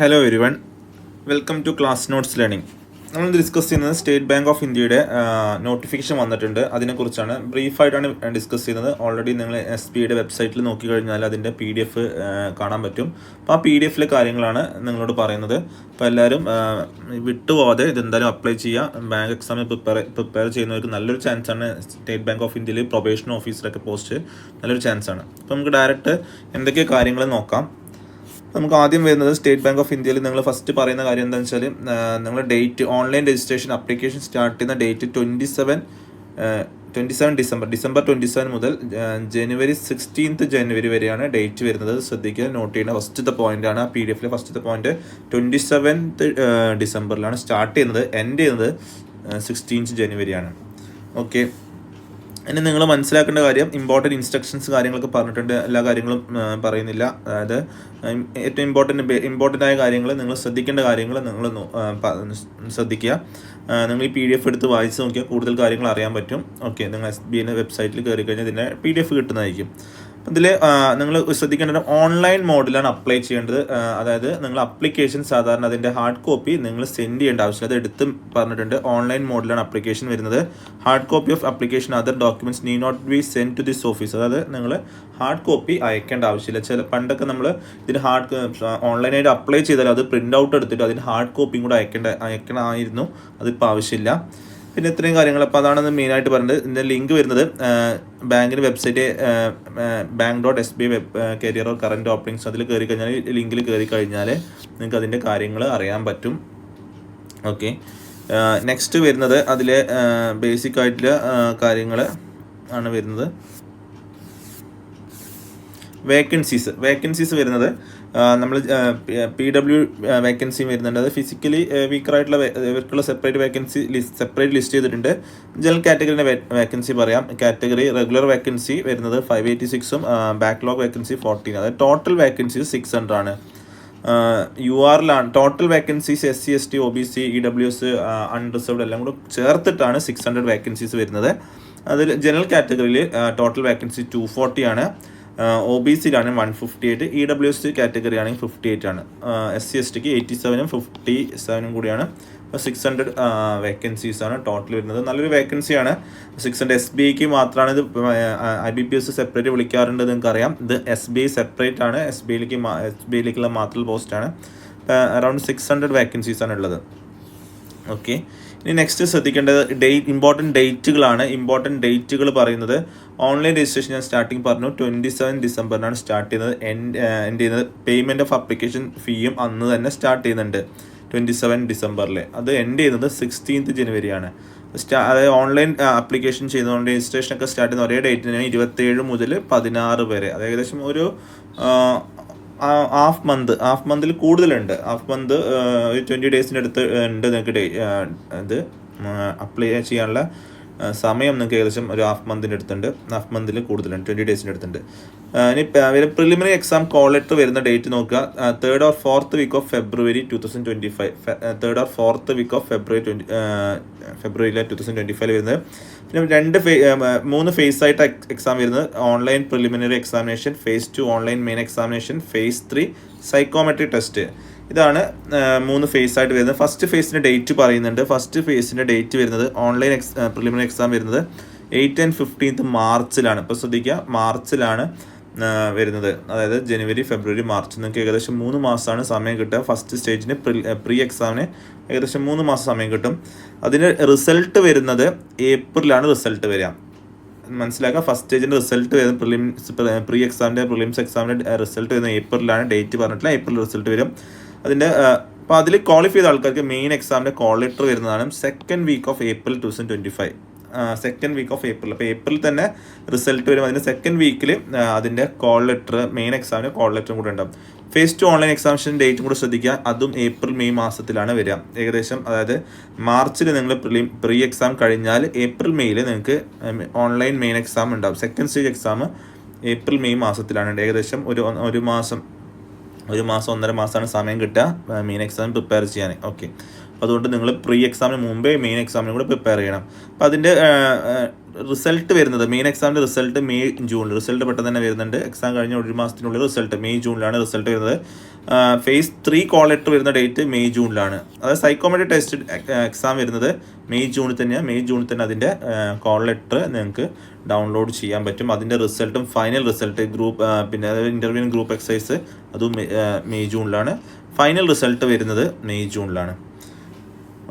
Hello everyone, welcome to class notes learning. നമ്മൾ discuss ചെയ്യുന്നത് state bank of ഇന്ത്യയുടെ notification വന്നിട്ടുണ്ട്. അതിനെക്കുറിച്ചാണ് ബ്രീഫായിട്ടാണ് ഡിസ്കസ് ചെയ്യുന്നത്. ഓൾറെഡി നിങ്ങൾ SBIയുടെ വെബ്സൈറ്റിൽ നോക്കിക്കഴിഞ്ഞാൽ അതിൻ്റെ PDF കാണാൻ പറ്റും. അപ്പോൾ ആ PDF കാര്യങ്ങളാണ് നിങ്ങളോട് പറയുന്നത്. അപ്പോൾ എല്ലാവരും വിട്ടുപോകാതെ ഇതെന്തായാലും അപ്ലൈ ചെയ്യുക. ബാങ്ക് എക്സാമിന് പ്രിപ്പയർ ചെയ്യുന്നവർക്ക് നല്ലൊരു ചാൻസാണ്. സ്റ്റേറ്റ് ബാങ്ക് ഓഫ് ഇന്ത്യയിൽ പ്രൊബേഷൻ ഓഫീസറൊക്കെ പോസ്റ്റ് നല്ലൊരു ചാൻസാണ്. അപ്പോൾ നമുക്ക് ഡയറക്റ്റ് എന്തൊക്കെ കാര്യങ്ങൾ നോക്കാം. നമുക്ക് ആദ്യം വരുന്നത് സ്റ്റേറ്റ് ബാങ്ക് ഓഫ് ഇന്ത്യയിൽ നിങ്ങൾ ഫസ്റ്റ് പറയുന്ന കാര്യം എന്താണെന്ന് വെച്ചാൽ നിങ്ങൾ date online registration application start ചെയ്യുന്ന ഡേറ്റ് 27 ഡിസംബർ 27 മുതൽ ജനുവരി 16 വരെയാണ് ഡേറ്റ് വരുന്നത്. ശ്രദ്ധിക്കുക, നോട്ട് ചെയ്യുന്ന ഫസ്റ്റത്തെ പോയിന്റാണ്. ആ PDF ഫസ്റ്റത്തെ പോയിന്റ് 27 ഡിസംബറിലാണ് സ്റ്റാർട്ട് ചെയ്യുന്നത്. എൻഡ് ചെയ്യുന്നത് 16 ജനുവരിയാണ്. ഓക്കെ, ഇനി നിങ്ങൾ മനസ്സിലാക്കേണ്ട കാര്യം, ഇമ്പോർട്ടൻറ്റ് ഇൻസ്ട്രക്ഷൻസ് കാര്യങ്ങളൊക്കെ പറഞ്ഞിട്ടുണ്ട്. എല്ലാ കാര്യങ്ങളും പറയുന്നില്ല. അതായത് ഏറ്റവും ഇമ്പോർട്ടൻ്റ് ആയ കാര്യങ്ങൾ, നിങ്ങൾ ശ്രദ്ധിക്കേണ്ട കാര്യങ്ങൾ നിങ്ങൾ ശ്രദ്ധിക്കുക. നിങ്ങൾ ഈ PDF എടുത്ത് വായിച്ച് നോക്കിയാൽ കൂടുതൽ കാര്യങ്ങൾ അറിയാൻ പറ്റും. ഓക്കെ, നിങ്ങൾ SBIയുടെ വെബ്സൈറ്റിൽ കയറി കഴിഞ്ഞാൽ ഇതിൻ്റെ PDF കിട്ടുന്നതായിരിക്കും. ഇതിൽ നിങ്ങൾ ശ്രദ്ധിക്കേണ്ടത് ഓൺലൈൻ മോഡിലാണ് അപ്ലൈ ചെയ്യേണ്ടത്. അതായത് നിങ്ങൾ അപ്ലിക്കേഷൻ സാധാരണ അതിൻ്റെ ഹാർഡ് കോപ്പി നിങ്ങൾ സെൻഡ് ചെയ്യേണ്ട ആവശ്യമില്ല. അത് എടുത്ത് പറഞ്ഞിട്ടുണ്ട്. ഓൺലൈൻ മോഡിലാണ് അപ്ലിക്കേഷൻ വരുന്നത്. Hard copy of application other documents need not be send to this office. അതായത് നിങ്ങൾ ഹാർഡ് കോപ്പി അയക്കേണ്ട ആവശ്യമില്ല. പണ്ടൊക്കെ നമ്മൾ ഇതിന് ഓൺലൈനായിട്ട് അപ്ലൈ ചെയ്താൽ അത് പ്രിൻ്റ് ഔട്ട് എടുത്തിട്ട് അതിന് ഹാർഡ് കോപ്പിയും കൂടെ അയക്കണമായിരുന്നു. അതിപ്പോൾ ആവശ്യമില്ല. പിന്നെ ഇത്രയും കാര്യങ്ങൾ. അപ്പോൾ അതാണ് മെയിനായിട്ട് പറയുന്നത്. ഇതിൻ്റെ ലിങ്ക് വരുന്നത് ബാങ്കിൻ്റെ website bank.sbi career or current openings. അതിൽ കയറി കഴിഞ്ഞാൽ ലിങ്കിൽ കയറി കഴിഞ്ഞാൽ നിങ്ങൾക്ക് അതിൻ്റെ കാര്യങ്ങൾ അറിയാൻ പറ്റും. ഓക്കെ, നെക്സ്റ്റ് വരുന്നത് അതിലെ ബേസിക് ആയിട്ടുള്ള കാര്യങ്ങൾ ആണ് വരുന്നത്. വേക്കൻസീസ് വരുന്നത് നമ്മൾ PW വേക്കൻസി വരുന്നുണ്ട്. അത് ഫിസിക്കലി വീക്കറായിട്ടുള്ള ഇവർക്കുള്ള സെപ്പറേറ്റ് ലിസ്റ്റ് ചെയ്തിട്ടുണ്ട്. ജനറൽ കാറ്റഗറിൻ്റെ വേക്കൻസി പറയാം. കാറ്റഗറി റെഗുലർ വേക്കൻസി വരുന്നത് 586ഉം ബാക്ക്ലോഗ് വേക്കൻസി 14. അതായത് ടോട്ടൽ വേക്കൻസി 600 ആണ്. URലാണ് total vacancies. SC ST OBC EWS unreserved എല്ലാം കൂടെ ചേർത്തിട്ടാണ് 600 വേക്കൻസീസ് വരുന്നത്. അതിൽ ജനറൽ കാറ്റഗറിയിൽ ടോട്ടൽ വേക്കൻസി 240 ആണ്. OBCയിലാണ് 158. EWS കാറ്റഗറി ആണെങ്കിൽ 58 ആണ്. SC STക്ക് 87ഉം 57ഉം കൂടിയാണ്. അപ്പോൾ 600 വേക്കൻസീസ് ആണ് ടോട്ടൽ വരുന്നത്. നല്ലൊരു വേക്കൻസിയാണ്. 600 SBIക്ക് മാത്രമാണ് ഇത്. IBPS സെപ്പറേറ്റ് വിളിക്കാറുണ്ട്, നിങ്ങൾക്കറിയാം. ഇത് SBI സെപ്പറേറ്റ് ആണ്. SBIയിലേക്കുള്ള മാത്രം പോസ്റ്റാണ്. അറൗണ്ട് 600 വേക്കൻസീസ് ആണ് ഉള്ളത്. ഓക്കെ, ഇനി നെക്സ്റ്റ് ശ്രദ്ധിക്കേണ്ടത് ഇമ്പോർട്ടൻറ്റ് ഡേറ്റുകൾ പറയുന്നത് ഓൺലൈൻ രജിസ്ട്രേഷൻ ഞാൻ സ്റ്റാർട്ടിങ് പറഞ്ഞു 27 ഡിസംബറിനാണ് സ്റ്റാർട്ട് ചെയ്യുന്നത്. എൻഡ് ചെയ്യുന്നത് പേയ്മെൻറ്റ് ഓഫ് അപ്ലിക്കേഷൻ ഫീയും അന്ന് തന്നെ സ്റ്റാർട്ട് ചെയ്യുന്നുണ്ട് 27 ഡിസംബറിൽ. അത് എൻഡ് ചെയ്യുന്നത് 16 ജനുവരിയാണ്. അതായത് ഓൺലൈൻ ആപ്ലിക്കേഷൻ ചെയ്തുകൊണ്ട് രജിസ്ട്രേഷനൊക്കെ സ്റ്റാർട്ട് ചെയ്യുന്ന ഒരേ ഡേറ്റിന് 27 മുതൽ 16 വരെ. അത് ഏകദേശം ഒരു ഹാഫ് മന്തിൽ കൂടുതലുണ്ട്. ഹാഫ് മന്ത് ഒരു 20 ഡേയ്സിൻ്റെ അടുത്ത് ഉണ്ട്. നിങ്ങൾക്ക് ഇത് അപ്ലൈ ചെയ്യാനുള്ള സമയം നിങ്ങൾക്ക് ഏകദേശം ഒരു ഹാഫ് മന്തിൻ്റെ അടുത്തുണ്ട്. ഹാഫ് മന്തിൽ കൂടുതലുണ്ട്, 20 ഡേയ്സിൻ്റെ അടുത്തുണ്ട്. ഇനി പ്രിലിമിനറി എക്സാം കോൾ ലെറ്റർ വരുന്ന ഡേറ്റ് നോക്കുക. 3rd or 4th week of February 2025. 3rd or 4th week of ഫെബ്രുവരിയിലെ 2025 വരുന്നത്. പിന്നെ 3 ഫേസ് ആയിട്ട് എക്സാം വരുന്നത്. Online preliminary examination, phase 2 online main examination, phase 3 psychometry test. ഇതാണ് 3 ഫേസ് ആയിട്ട് വരുന്നത്. ഫസ്റ്റ് ഫേസിൻ്റെ ഡേറ്റ് പറയുന്നുണ്ട്. ഫസ്റ്റ് ഫേസിൻ്റെ ഡേറ്റ് വരുന്നത് ഓൺലൈൻ പ്രിലിമിനറി എക്സാം വരുന്നത് 8 and 15 മാർച്ചിലാണ്. ഇപ്പോൾ ശ്രദ്ധിക്കുക, മാർച്ചിലാണ് വരുന്നത്. അതായത് ജനുവരി, ഫെബ്രുവരി, മാർച്ച്. നിങ്ങൾക്ക് ഏകദേശം 3 മാസമാണ് സമയം കിട്ടുക. ഫസ്റ്റ് സ്റ്റേജിന് പ്രീ എക്സാമിന് ഏകദേശം 3 മാസം സമയം കിട്ടും. അതിന് റിസൾട്ട് വരുന്നത് ഏപ്രിലാണ് റിസൾട്ട് വരിക. മനസ്സിലാക്കുക, ഫസ്റ്റ് സ്റ്റേജിൻ്റെ റിസൾട്ട് വരുന്നത് പ്രീ എക്സാമിൻ്റെ പ്രിലിംസ് എക്സാമിൻ്റെ റിസൾട്ട് വരുന്നത് ഏപ്രിലാണ്. ഡേറ്റ് പറഞ്ഞിട്ടില്ല, ഏപ്രിൽ റിസൾട്ട് വരും. അതിൻ്റെ അപ്പോൾ അതിൽ ക്വാളിഫൈ ചെയ്ത ആൾക്കാർക്ക് മെയിൻ എക്സാമിൻ്റെ കോൾ ലെറ്റർ വരുന്നതാണ് 2nd week of April 2025. 2nd week of April. അപ്പോൾ ഏപ്രിൽ തന്നെ റിസൾട്ട് വരും. അതിൻ്റെ 2nd വീക്കിൽ അതിൻ്റെ കോൾ ലെറ്റർ, മെയിൻ എക്സാമിൻ്റെ കോൾ ലെറ്ററും കൂടെ ഉണ്ടാവും. phase 2 ഓൺലൈൻ എക്സാമിനേഷൻ ഡേറ്റും കൂടെ ശ്രദ്ധിക്കുക. അതും ഏപ്രിൽ മെയ് മാസത്തിലാണ് വരിക. ഏകദേശം അതായത് മാർച്ചിൽ നിങ്ങൾ പ്രീ എക്സാം കഴിഞ്ഞാൽ ഏപ്രിൽ മെയ്യിൽ നിങ്ങൾക്ക് ഓൺലൈൻ മെയിൻ എക്സാം ഉണ്ടാവും. 2nd stage exam April May മാസത്തിലാണ്. ഏകദേശം ഒരു മാസം 1.5 മാസമാണ് സമയം കിട്ടുക മെയിൻ എക്സാം പ്രിപ്പയർ ചെയ്യാൻ. ഓക്കെ, അപ്പോൾ അതുകൊണ്ട് നിങ്ങൾ പ്രീ എക്സാമിന് മുമ്പേ മെയിൻ എക്സാമിനും കൂടെ പ്രിപ്പയർ ചെയ്യണം. അപ്പോൾ അതിൻ്റെ റിസൾട്ട് വരുന്നത്, മെയിൻ എക്സാമിൻ്റെ റിസൾട്ട് ജൂണിൽ റിസൾട്ട് പെട്ടെന്ന് തന്നെ വരുന്നുണ്ട്. എക്സാം കഴിഞ്ഞ 1 മാസത്തിനുള്ളിൽ റിസൾട്ട് ജൂണിലാണ് റിസൾട്ട് വരുന്നത്. ഫേസ് 3 കോൾ ലെറ്റർ വരുന്ന ഡേറ്റ് ജൂണിലാണ്. അതായത് സൈക്കോമെട്രി ടെസ്റ്റ് എക്സാം വരുന്നത് ജൂണിൽ തന്നെയാണ്. ജൂണിൽ തന്നെ അതിൻ്റെ കോൾ ലെറ്റർ നിങ്ങൾക്ക് ഡൗൺലോഡ് ചെയ്യാൻ പറ്റും. അതിൻ്റെ റിസൾട്ടും ഫൈനൽ റിസൾട്ട് ഗ്രൂപ്പ് പിന്നെ അതായത് ഇൻ്റർവ്യൂ ഗ്രൂപ്പ് എക്സസൈസ് അതും ജൂണിലാണ്. ഫൈനൽ റിസൾട്ട് വരുന്നത് ജൂണിലാണ്.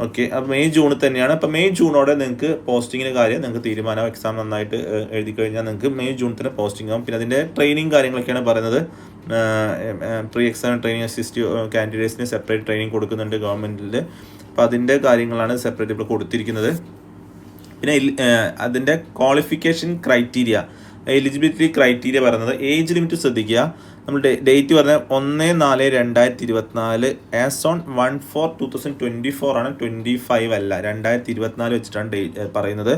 ഓക്കെ, അപ്പോൾ ജൂണിൽ തന്നെയാണ്. അപ്പോൾ ജൂണോടെ നിങ്ങൾക്ക് പോസ്റ്റിങ്ങിന് കാര്യം നിങ്ങൾക്ക് തീരുമാനമാവും. എക്സാം നന്നായിട്ട് എഴുതി കഴിഞ്ഞാൽ നിങ്ങൾക്ക് ജൂണിൽ തന്നെ പോസ്റ്റിംഗ് ആവും. പിന്നെ അതിൻ്റെ ട്രെയിനിങ് കാര്യങ്ങളൊക്കെയാണ് പറയുന്നത്. പ്രീ എക്സാം ട്രെയിനിങ് അസിസ്റ്റ് കാൻഡിഡേറ്റ്സിന് സെപ്പറേറ്റ് ട്രെയിനിങ് കൊടുക്കുന്നുണ്ട് ഗവൺമെൻറ്റിൽ. അപ്പോൾ അതിൻ്റെ കാര്യങ്ങളാണ് സെപ്പറേറ്റ് ഇപ്പോൾ കൊടുത്തിരിക്കുന്നത്. പിന്നെ അതിൻ്റെ ക്വാളിഫിക്കേഷൻ ക്രൈറ്റീരിയ, എലിജിബിലിറ്റി ക്രൈറ്റീരിയ പറയുന്നത് ഏജ് ലിമിറ്റ് ശ്രദ്ധിക്കുക. നമ്മൾ ഡേറ്റ് പറഞ്ഞാൽ 1/4/2024 ആസ് ഓൺ 1/4/2024 ആണ്, 25 അല്ല, 2024 വെച്ചിട്ടാണ് പറയുന്നത്.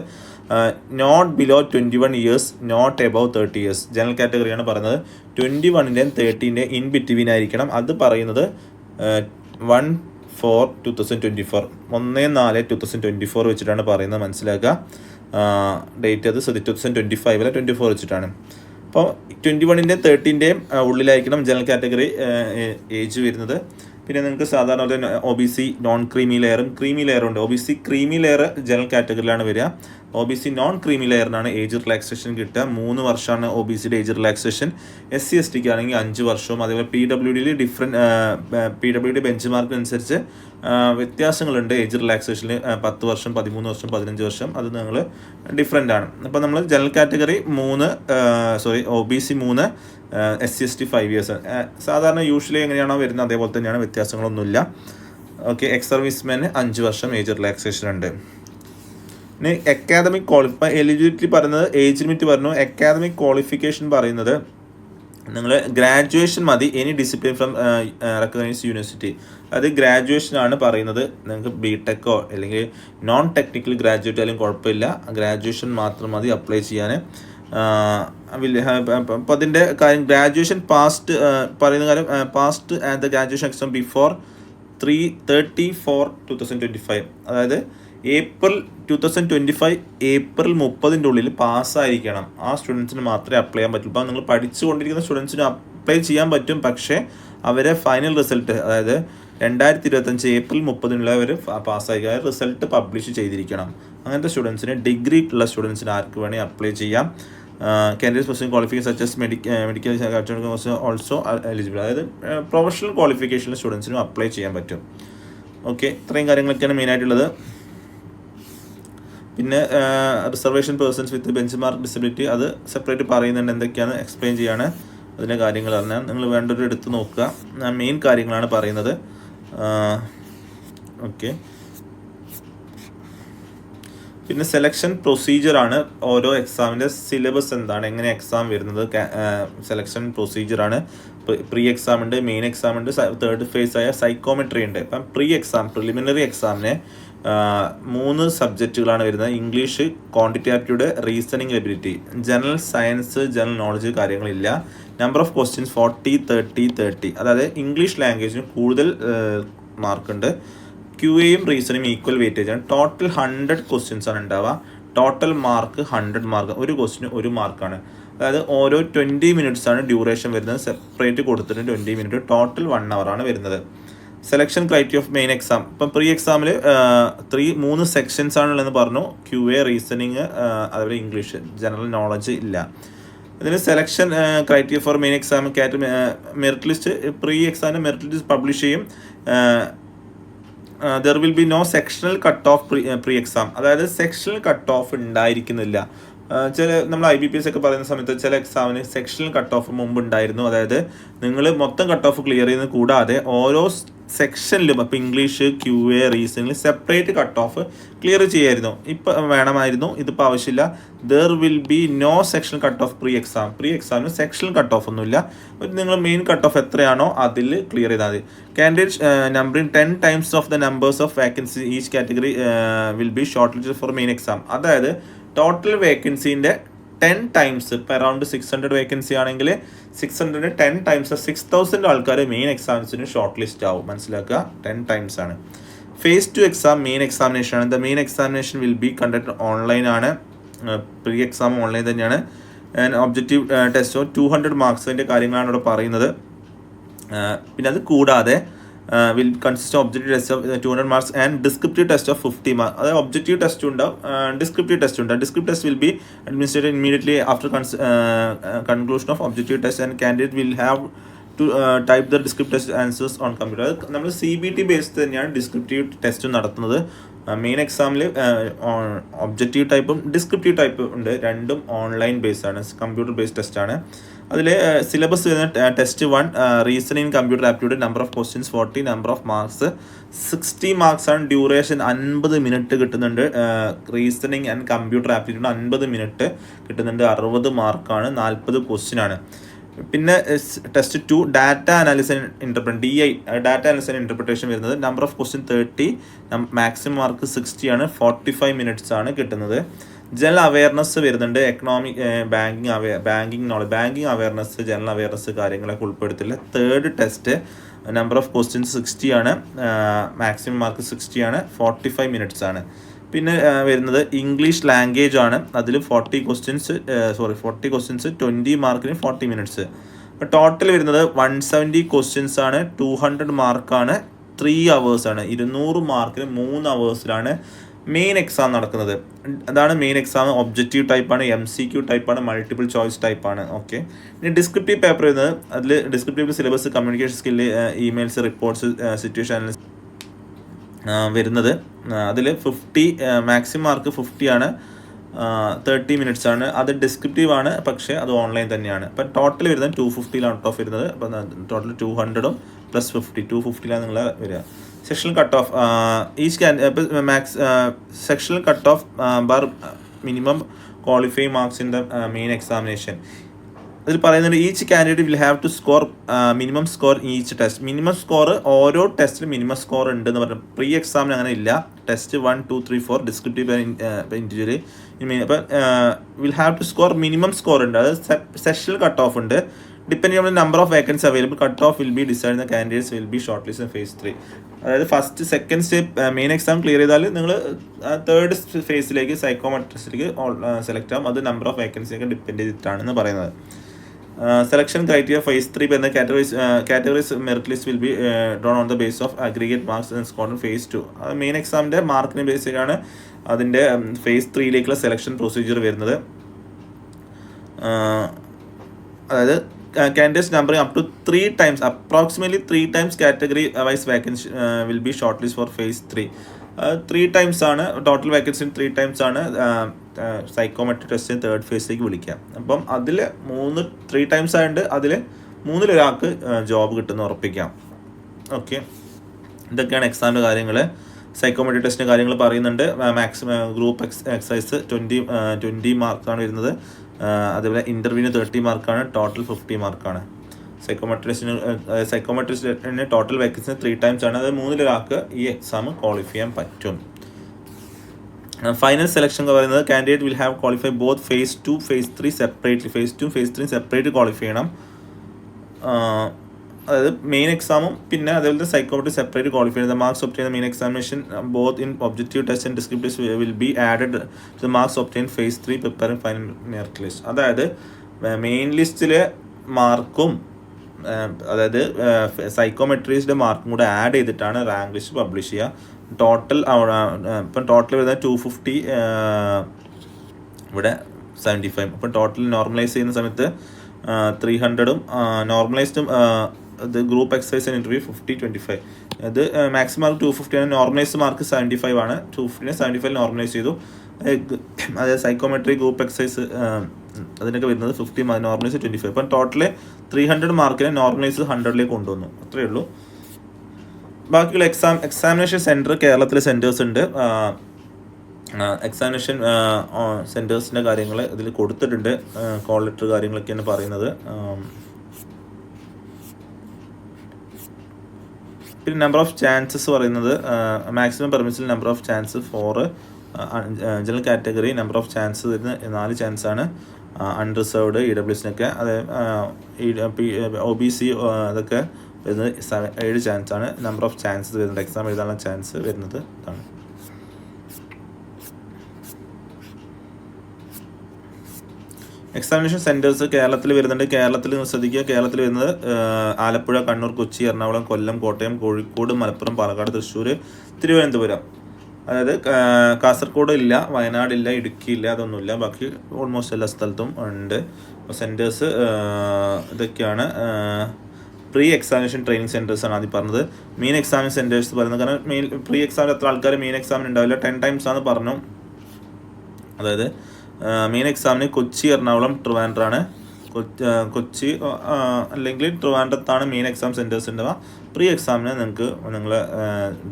Not below 21 years, not above 30 years. General കാറ്റഗറിയാണ് പറയുന്നത്. 21-ൻ്റെയും 30-ൻ്റെയും ഇൻ ബിറ്റ്വീൻ ആയിരിക്കണം. അത് പറയുന്നത് 1/4/2024 1/4/2024 വെച്ചിട്ടാണ് പറയുന്നത്, മനസ്സിലാക്കുക. ഡേറ്റ് അത് 2025 24 വെച്ചിട്ടാണ്. അപ്പോൾ 21-ൻ്റെയും 30-ൻ്റെയും ഉള്ളിലായിരിക്കണം ജനറൽ കാറ്റഗറി ഏജ് വരുന്നത്. പിന്നെ നിങ്ങൾക്ക് സാധാരണ OBC നോൺ ക്രീമി ലെയറും ക്രീമി ലെയറും ഉണ്ട്. OBC ക്രീമി ലെയർ ജനറൽ കാറ്റഗറിയിലാണ് വരിക. OBC നോൺ ക്രീമി ലെയറിനാണ് ഏജ് റിലാക്സേഷൻ കിട്ടുക. 3 വർഷമാണ് OBCയുടെ ഏജ് റിലാക്സേഷൻ. SC STക്ക് ആണെങ്കിൽ 5 വർഷവും. അതേപോലെ PWDയിൽ PWD ബെഞ്ച് മാർക്കിനനുസരിച്ച് വ്യത്യാസങ്ങളുണ്ട്. ഏജ് റിലാക്സേഷനിൽ 10 വർഷം, 13 വർഷം, 15 വർഷം, അത് നിങ്ങൾ ഡിഫറെൻ്റ് ആണ്. അപ്പോൾ നമ്മൾ general category OBC 3, SC ST 5 years. സാധാരണ യൂഷ്വലി എങ്ങനെയാണോ വരുന്നത് അതേപോലെ തന്നെയാണ്, വ്യത്യാസങ്ങളൊന്നുമില്ല. ഓക്കെ, എക്സ് സർവീസ്മാന് 5 വർഷം ഏജ് റിലാക്സേഷൻ ഉണ്ട്. ഇനി അക്കാദമിക് എലിജിബിലിറ്റി പറയുന്നത് ഏജ് ലിമിറ്റ് പറഞ്ഞു. അക്കാദമിക് ക്വാളിഫിക്കേഷൻ പറയുന്നത് നിങ്ങൾ ഗ്രാജുവേഷൻ മതി, any discipline from recognised university. അത് ഗ്രാജുവേഷനാണ് പറയുന്നത്. നിങ്ങൾക്ക് BTechോ അല്ലെങ്കിൽ നോൺ ടെക്നിക്കൽ ഗ്രാജുവേറ്റ് ആയാലും കുഴപ്പമില്ല, ഗ്രാജുവേഷൻ മാത്രം മതി അപ്ലൈ ചെയ്യാൻ. അപ്പോൾ അതിൻ്റെ കാര്യം ഗ്രാജുവേഷൻ പാസ്റ്റ് പറയുന്ന കാര്യം past and the graduation exam before 3/34/2025, അതായത് ഏപ്രിൽ 2025 ഏപ്രിൽ 30-ൻ്റെ ഉള്ളിൽ പാസ്സായിരിക്കണം. ആ സ്റ്റുഡൻസിന് മാത്രമേ അപ്ലൈ ചെയ്യാൻ പറ്റുള്ളൂ. അപ്പോൾ നിങ്ങൾ പഠിച്ചുകൊണ്ടിരിക്കുന്ന സ്റ്റുഡൻസിന് അപ്ലൈ ചെയ്യാൻ പറ്റും, പക്ഷേ അവരെ ഫൈനൽ റിസൾട്ട് അതായത് 2025 ഏപ്രിൽ 30-നുള്ള അവർ പാസ്സായി റിസൾട്ട് പബ്ലിഷ് ചെയ്തിരിക്കണം. അങ്ങനത്തെ സ്റ്റുഡൻസിന്, ഡിഗ്രി ഉള്ള സ്റ്റുഡൻസിന് ആർക്ക് വേണമെങ്കിൽ അപ്ലൈ ചെയ്യാം. Candidates personal qualification such as medical also eligible, അതായത് പ്രൊഫഷണൽ ക്വാളിഫിക്കേഷൻ സ്റ്റുഡൻസിനും അപ്ലൈ ചെയ്യാൻ പറ്റും. ഓക്കെ, ഇത്രയും കാര്യങ്ങളൊക്കെയാണ് മെയിനായിട്ടുള്ളത്. പിന്നെ reservation persons with benchmark disability അത് സെപ്പറേറ്റ് പറയുന്നുണ്ട്, എന്തൊക്കെയാണ് എക്സ്പ്ലെയിൻ ചെയ്യാണ് അതിൻ്റെ കാര്യങ്ങൾ പറഞ്ഞാൽ നിങ്ങൾ വേണ്ടൊരു എടുത്ത് നോക്കുക. മെയിൻ കാര്യങ്ങളാണ് പറയുന്നത്. ഓക്കെ, പിന്നെ സെലക്ഷൻ പ്രൊസീജിയറാണ്. ഓരോ എക്സാമിൻ്റെ സിലബസ് എന്താണ്, എങ്ങനെ എക്സാം വരുന്നത്, സെലക്ഷൻ പ്രൊസീജിയറാണ്. പ്രീ എക്സാം ഉണ്ട്, മെയിൻ എക്സാം ഉണ്ട്, തേർഡ് ഫേസ് ആയ സൈക്കോമെട്രി ഉണ്ട്. ഇപ്പം പ്രീ എക്സാം പ്രിലിമിനറി എക്സാമിന് 3 സബ്ജക്റ്റുകളാണ് വരുന്നത്. English, quantity aptitude, reasoning ability. General science, general knowledge കാര്യങ്ങളില്ല. Number of questions 40, 30, 30. അതായത് ഇംഗ്ലീഷ് ലാംഗ്വേജിന് കൂടുതൽ മാർക്കുണ്ട്. QAയും റീസണിങ് ഈക്വൽ വെയിറ്റേജ് ആണ്. ടോട്ടൽ 100 ക്വസ്റ്റ്യൻസ് ആണ് ഉണ്ടാവുക. Total mark 100 mark. ഒരു ക്വസ്റ്റിന് 1 മാർക്കാണ്. അതായത് ഓരോ 20 മിനിറ്റ്സ് ആണ് ഡ്യൂറേഷൻ വരുന്നത്. സെപ്പറേറ്റ് കൊടുത്തിട്ട് 20 മിനിറ്റ്, ടോട്ടൽ 1 hour ആണ് വരുന്നത്. Selection criteria of main exam. ഇപ്പം പ്രീ എക്സാമിൽ 3 സെക്ഷൻസ് ആണുള്ളതെന്ന് പറഞ്ഞു. QA, റീസണിങ്, അതുപോലെ ഇംഗ്ലീഷ്, ജനറൽ നോളജ് ഇല്ല. ഇതിന് selection criteria for main exam merit list. Pre എക്സാമിന് മെറിറ്റ് ലിസ്റ്റ് പബ്ലിഷ് ചെയ്യും. There will be no sectional cut off pre exam, അതായത് സെക്ഷണൽ കട്ട് ഓഫ് ഉണ്ടായിരിക്കുന്നില്ല. നമ്മൾ IBPS ഒക്കെ പറയുന്ന സമയത്ത് ചില എക്സാമിന് സെക്ഷണൽ കട്ട് ഓഫ് മുമ്പ് ഉണ്ടായിരുന്നു. അതായത് നിങ്ങൾ മൊത്തം കട്ട് ഓഫ് ക്ലിയർ ചെയ്യുന്നത് കൂടാതെ ഓരോ സെക്ഷനിലും, അപ്പോൾ English, QA, reasoning separate cut off clear ചെയ്യായിരുന്നു. ഇപ്പം വേണമായിരുന്നു, ഇതിപ്പോൾ ആവശ്യമില്ല. There will be no sectional cut off pre exam. Pre എക്സാമിന് സെക്ഷണൽ കട്ട് ഓഫ് ഒന്നുമില്ല. നിങ്ങൾ മെയിൻ കട്ട് ഓഫ് എത്രയാണോ അതിൽ ക്ലിയർ ചെയ്താൽ മതി. Candidate numbering 10 times of the numbers of vacancy each category will be shortlisted for main exam. അതായത് total വേക്കൻസിൻ്റെ 10 times, ഇപ്പോൾ അറൗണ്ട് 600 വേക്കൻസി ആണെങ്കിൽ 600 10 times 6000 ആൾക്കാർ മെയിൻ എക്സാംസിന് ഷോർട്ട് ലിസ്റ്റ് ആവും. മനസ്സിലാക്കുക, 10 times ആണ്. Phase 2 എക്സാം മെയിൻ എക്സാമിനേഷൻ ആണ്. The main examination will be conduct online ആണ്. പ്രീ എക്സാം ഓൺലൈൻ തന്നെയാണ്. ആൻഡ് ഒബ്ജക്റ്റീവ് ടെസ്റ്റ് ഓഫ് 200 മാർക്സിൻ്റെ കാര്യങ്ങളാണ് ഇവിടെ പറയുന്നത്. പിന്നെ അത് കൂടാതെ will consist objective test of 200 marks and descriptive test of 50 mark. അതായത് ഒബ്ജക്റ്റീവ് ടെസ്റ്റ് ഉണ്ടാവും, ഡിസ്ക്രിപ്റ്റീവ് ടെസ്റ്റ് ഉണ്ടാവും. Descriptive test will be administrated immediately after conclusion of objective test and candidate will have to type the descriptive test answers on computer. അത് നമ്മൾ CBT based തന്നെയാണ് descriptive test നടത്തുന്നത്. Main എക്സാമിൽ objective ടൈപ്പും descriptive ടൈപ്പും ഉണ്ട്. രണ്ടും ഓൺലൈൻ ബേസ്ഡ് ആണ്, കമ്പ്യൂട്ടർ ബേസ്ഡ് ടെസ്റ്റാണ്. അതിൽ സിലബസ് വരുന്ന test 1 reasoning computer aptitude, number of questions 40, number of marks 60 marks ആണ്. ഡ്യൂറേഷൻ 50 മിനിറ്റ് കിട്ടുന്നുണ്ട്. Reasoning and computer aptitude 50 minute കിട്ടുന്നുണ്ട്. 60 മാർക്കാണ്, 40 ക്വസ്റ്റ്യൻ ആണ്. പിന്നെ test 2 data analysis and interpretation, DI data analysis and interpretation വരുന്നത്. Number of question 30, maximum mark 60 ആണ്. 45 minutes ആണ് കിട്ടുന്നത്. ജനറൽ അവയർനെസ് വരുന്നുണ്ട്. Economic, banking knowledge, banking awareness, general awareness കാര്യങ്ങളൊക്കെ ഉൾപ്പെടുത്തില്ല. Third test number of questions 60 ആണ്, മാക്സിമം മാർക്ക് 60 ആണ്. 45 minutes ആണ്. പിന്നെ വരുന്നത് ഇംഗ്ലീഷ് ലാംഗ്വേജ് ആണ്. അതിൽ 40 ക്വസ്റ്റ്യൻസ് 20 മാർക്കിന് 40 മിനിറ്റ്സ്. അപ്പോൾ ടോട്ടൽ വരുന്നത് 170 ക്വസ്റ്റ്യൻസ് ആണ്. 200 മാർക്കാണ്. 3 hours ആണ്. 200 മാർക്കിന് 3 hours മെയിൻ എക്സാം നടക്കുന്നത്. അതാണ് മെയിൻ എക്സാം. ഒബ്ജക്റ്റീവ് ടൈപ്പാണ്, MCQ ടൈപ്പാണ്, മൾട്ടിപ്പിൾ ചോയ്സ് ടൈപ്പാണ്. ഓക്കെ. ഇനി ഡിസ്ക്രിപ്റ്റീവ് പേപ്പർ വരുന്നത്, അതിൽ descriptive syllabus communication skill, emails, reports, situation analysis വരുന്നത്. അതിൽ 50 മാക്സിമം മാർക്ക് 50 ആണ്. 30 മിനിറ്റ്സ് ആണ്. അത് ഡിസ്ക്രിപ്റ്റീവ് ആണ്, പക്ഷേ അത് ഓൺലൈൻ തന്നെയാണ്. അപ്പം ടോട്ടൽ വരുന്നത് 250 ഔട്ട് ഓഫ് വരുന്നത്. അപ്പം ടോട്ടൽ 200 പ്ലസ് 50, 250 നിങ്ങൾ വരിക. Sectional cut off sectional cut off ബർ minimum qualifying marks in the main examination. അതിൽ പറയുന്നത് each candidate will have to score minimum score each test. Minimum score ഓരോ ടെസ്റ്റിലും മിനിമം സ്കോർ ഉണ്ട് എന്ന് പറഞ്ഞു. പ്രീ എക്സാമിന് അങ്ങനെ ഇല്ല. Test 1, 2, 3, 4 descriptive individually. അപ്പം will have to score minimum score ഉണ്ട്. അത് സെക്ഷണൽ കട്ട് ഓഫ് ഉണ്ട്. Depending on number of vacancy available, cut off will be decide the candidates will be short list in phase 3. അതായത് first second step main exam clear ചെയ്താൽ നിങ്ങൾ third ഫേസിലേക്ക് സൈക്കോമെട്രിസ്റ്റിലേക്ക് select ആകും. അത് നമ്പർ ഓഫ് വേക്കൻസിയൊക്കെ ഡിപ്പെൻഡ് ചെയ്തിട്ടാണെന്ന് പറയുന്നത്. സെലക്ഷൻ ക്രൈറ്റീരിയ ഫേസ് 3 വരുന്ന categories merit list will be drawn on the base of aggregate marks and score phase 2. Main എക്സാമിൻ്റെ മാർക്കിന് ബേസിലാണ് അതിൻ്റെ ഫേസ് 3ലേക്കുള്ള സെലക്ഷൻ പ്രൊസീജിയർ വരുന്നത്. അതായത് candidates numbering up to 3 times, approximately 3 times category wise vacancy will be shortlisted for phase 3. 3 times ആണ് total vacancy. 3 times ആണ് psychometry ടെസ്റ്റിന് third ഫേസിലേക്ക് വിളിക്കുക. അപ്പം അതിൽ 3 times ആയതുകൊണ്ട് അതിൽ 3-ൽ ഒരാൾക്ക് ജോബ് കിട്ടുമെന്ന് ഉറപ്പിക്കാം. ഓക്കെ, ഇതൊക്കെയാണ് എക്സാമിൻ്റെ കാര്യങ്ങൾ. സൈക്കോമെട്രി ടെസ്റ്റിൻ്റെ കാര്യങ്ങൾ പറയുന്നുണ്ട്. മാക്സിമം ഗ്രൂപ്പ് എക്സസൈസ് 20 മാർക്കാണ് വരുന്നത്. അതേപോലെ ഇൻ്റർവ്യൂവിന് 30 മാർക്കാണ്. ടോട്ടൽ 50 മാർക്കാണ്. സൈക്കോമെട്രിസ്റ്റിന് ടോട്ടൽ വേക്കൻസി 3 times ആണ്. അത് 3-ൽ ഒരാൾക്ക് ഈ എക്സാം ക്വാളിഫൈ ചെയ്യാൻ പറ്റും. ഫൈനൽ സെലക്ഷൻ എന്ന് പറയുന്നത് candidate will have qualify both phase 2, phase 3 separately. Phase 2, phase 3 separate qualify ചെയ്യണം. അതായത് മെയിൻ എക്സാമും പിന്നെ അതേപോലെ സൈക്കോമെട്രി സെപ്പറേറ്റ് ക്വാളിഫൈ ചെയ്യുന്നത്. Marks obtain main examination both in objective test and descriptive will be added to the marks obtain phase 3 preparing final merit list. അതായത് main ലിസ്റ്റിലെ മാർക്കും അതായത് സൈക്കോമെട്രീസിൻ്റെ മാർക്കും കൂടെ ആഡ് ചെയ്തിട്ടാണ് റാങ്ക് ലിസ്റ്റ് പബ്ലിഷ് ചെയ്യുക. ടോട്ടൽ ഇപ്പം ടോട്ടൽ വരുന്നത് 250, ഇവിടെ 75. അപ്പം ടോട്ടൽ നോർമലൈസ് ചെയ്യുന്ന സമയത്ത് 300-ഉം നോർമലൈസ്ഡും ഇത് ഗ്രൂപ്പ് എക്സസൈസ് ആൻഡ് ഇൻ്റർവ്യൂ 50, 25. ഇത് മാക്സിമം മാർക്ക് 250 ആണ്. നോർമലൈസ്ഡ് മാർക്ക് 75 ആണ്. 250-നെ 75 നോർമലൈസ് ചെയ്തു. അതായത് സൈക്കോമെട്രി ഗ്രൂപ്പ് എക്സസൈസ് അതിനൊക്കെ വരുന്നത് 50, നോർമലൈസ് 25. അപ്പം ടോട്ടൽ 300 മാർക്കിനെ നോർമലൈസ് 100-ലേക്ക് കൊണ്ടുവന്നു. അത്രയേ ഉള്ളൂ. ബാക്കിയുള്ള എക്സാമിനേഷൻ സെൻറ്റർ കേരളത്തിലെ സെൻറ്റേഴ്സ് ഉണ്ട്. എക്സാമിനേഷൻ സെൻറ്റേഴ്സിൻ്റെ കാര്യങ്ങൾ ഇതിൽ കൊടുത്തിട്ടുണ്ട്. കോൾ ലെറ്റർ കാര്യങ്ങളൊക്കെയാണ് പറയുന്നത്. പിന്നെ നമ്പർ ഓഫ് ചാൻസസ് പറയുന്നത് maximum permissible number of chance 4. General category number of chance വരുന്ന 4 ചാൻസാണ്. അൺറിസർവ്ഡ്, EWSനൊക്കെ, അത് OBC അതൊക്കെ വരുന്നത് 7 ചാൻസാണ്. നമ്പർ ഓഫ് ചാൻസസ് വരുന്നുണ്ട്, എക്സാം എഴുതാനുള്ള ചാൻസ് വരുന്നത് ഇതാണ്. എക്സാമിനേഷൻ സെൻറ്റേഴ്സ് കേരളത്തിൽ വരുന്നുണ്ട്. കേരളത്തിൽ ശ്രദ്ധിക്കുക, കേരളത്തിൽ വരുന്നത് ആലപ്പുഴ, കണ്ണൂർ, കൊച്ചി, എറണാകുളം, കൊല്ലം, കോട്ടയം, കോഴിക്കോട്, മലപ്പുറം, പാലക്കാട്, തൃശ്ശൂർ, തിരുവനന്തപുരം. അതായത് കാസർഗോഡ് ഇല്ല, വയനാടില്ല, ഇടുക്കി ഇല്ല, അതൊന്നുമില്ല. ബാക്കി ഓൾമോസ്റ്റ് എല്ലാ സ്ഥലത്തും ഉണ്ട്. അപ്പോൾ സെൻറ്റേഴ്സ് ഇതൊക്കെയാണ്. പ്രീ എക്സാമിനേഷൻ ട്രെയിനിങ് സെൻറ്റേഴ്സാണ് ആദ്യം പറഞ്ഞത്. മെയിൻ എക്സാമിനേഷൻ സെൻറ്റേഴ്സ് പറയുന്നത്, കാരണം പ്രീ എക്സാമിന് എത്ര ആൾക്കാർ മെയിൻ എക്സാമിന് ഉണ്ടാവില്ല, 10 times ആണ് പറഞ്ഞു. അതായത് മെയിൻ എക്സാമിന് കൊച്ചി, എറണാകുളം, ട്രിവാൻഡ്രാണ്. കൊച്ചി അല്ലെങ്കിൽ ട്രിവാൻഡ്രത്താണ് മെയിൻ എക്സാം സെൻറ്റേഴ്സ് ഉണ്ടാവുക. പ്രീ എക്സാമിന് നിങ്ങൾക്ക് നിങ്ങളെ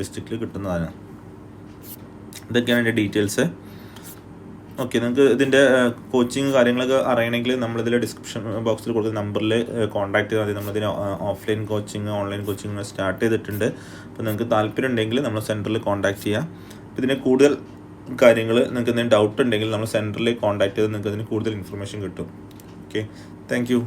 ഡിസ്ട്രിക്റ്റിൽ കിട്ടുന്നതാണ്. ഇതൊക്കെയാണ് എൻ്റെ ഡീറ്റെയിൽസ്. ഓക്കെ, നിങ്ങൾക്ക് ഇതിൻ്റെ കോച്ചിങ് കാര്യങ്ങളൊക്കെ അറിയണമെങ്കിൽ നമ്മളിതിൽ ഡിസ്ക്രിപ്ഷൻ ബോക്സിൽ കൊടുക്കുന്ന നമ്പറിൽ കോൺടാക്ട് ചെയ്താൽ മതി. നമ്മളിതിന് offline coaching, online coaching start ചെയ്തിട്ടുണ്ട്. അപ്പോൾ നിങ്ങൾക്ക് താല്പര്യം ഉണ്ടെങ്കിൽ നമ്മൾ സെൻറ്ററിൽ കോൺടാക്ട് ചെയ്യാം. അപ്പോൾ ഇതിന് കൂടുതൽ കാര്യങ്ങൾ നിങ്ങൾക്ക് എന്തെങ്കിലും ഡൗട്ട് ഉണ്ടെങ്കിൽ നമ്മൾ സെൻറ്ററിൽ കോൺടാക്ട് ചെയ്ത് നിങ്ങൾക്ക് അതിന് കൂടുതൽ ഇൻഫർമേഷൻ കിട്ടും. Okay, thank you.